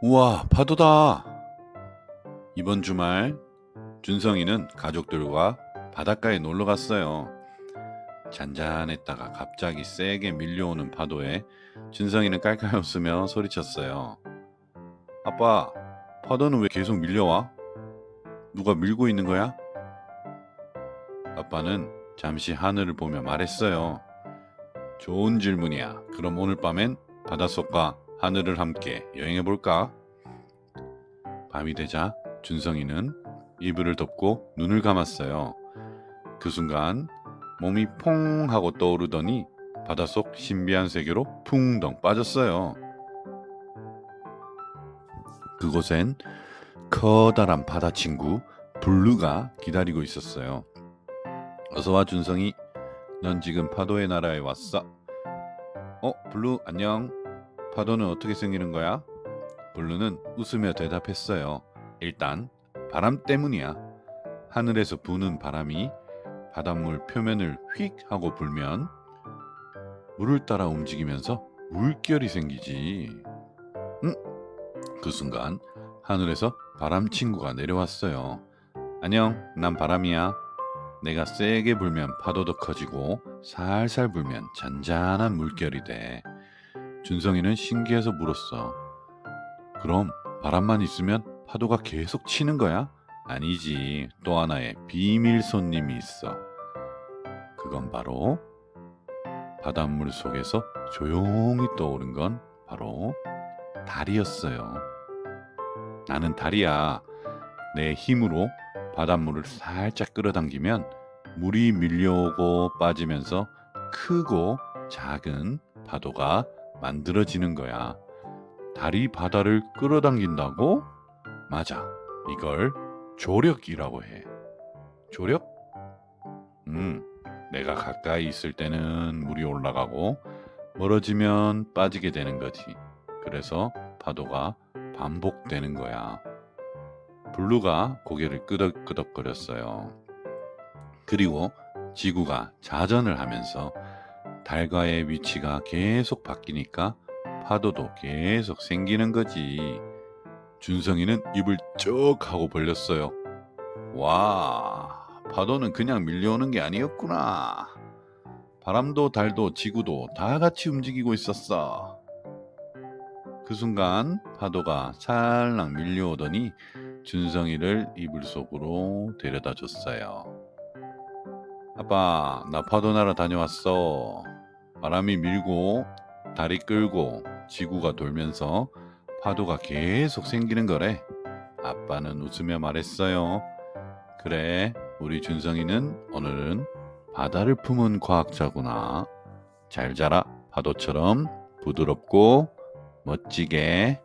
우와, 파도다! 이번 주말 준성이는 가족들과 바닷가에 놀러 갔어요. 잔잔했다가 갑자기 세게 밀려오는 파도에 준성이는 깔깔 웃으며 소리쳤어요. 아빠, 파도는 왜 계속 밀려와? 누가 밀고 있는 거야? 아빠는 잠시 하늘을 보며 말했어요. 좋은 질문이야. 그럼 오늘 밤엔 바닷속과 하늘을 함께 여행해 볼까? 밤이 되자 준성이는 이불을 덮고 눈을 감았어요. 그 순간 몸이 퐁 하고 떠오르더니 바닷속 신비한 세계로 풍덩 빠졌어요. 그곳엔 커다란 바다 친구 블루가 기다리고 있었어요. 어서와 준성이, 넌 지금 파도의 나라에 왔어. 블루 안녕. 파도는 어떻게 생기는 거야? 블루는 웃으며 대답했어요. 일단 바람 때문이야. 하늘에서 부는 바람이 바닷물 표면을 휙 하고 불면 물을 따라 움직이면서 물결이 생기지. 그 순간 하늘에서 바람 친구가 내려왔어요. 안녕, 난 바람이야. 내가 세게 불면 파도도 커지고 살살 불면 잔잔한 물결이 돼. 준성이는 신기해서 물었어. 그럼 바람만 있으면 파도가 계속 치는 거야? 아니지. 또 하나의 비밀 손님이 있어. 그건 바로 바닷물 속에서 조용히 떠오른 건 바로 달이었어요. 나는 달이야. 내 힘으로 바닷물을 살짝 끌어당기면 물이 밀려오고 빠지면서 크고 작은 파도가 만들어지는 거야. 달이 바다를 끌어당긴다고? 맞아. 이걸 조력이라고 해. 조력? 내가 가까이 있을 때는 물이 올라가고 멀어지면 빠지게 되는 거지. 그래서 파도가 반복되는 거야. 블루가 고개를 끄덕끄덕거렸어요. 그리고 지구가 자전을 하면서 달과의 위치가 계속 바뀌니까 파도도 계속 생기는 거지. 준성이는 입을 쭉 하고 벌렸어요. 와, 파도는 그냥 밀려오는 게 아니었구나. 바람도 달도 지구도 다 같이 움직이고 있었어. 그 순간 파도가 살랑 밀려오더니 준성이를 이불 속으로 데려다 줬어요. 아빠, 나 파도 나라 다녀왔어. 바람이 밀고 달이 끌고 지구가 돌면서 파도가 계속 생기는 거래. 아빠는 웃으며 말했어요. 그래, 우리 준성이는 오늘은 바다를 품은 과학자구나. 잘 자라, 파도처럼 부드럽고 멋지게.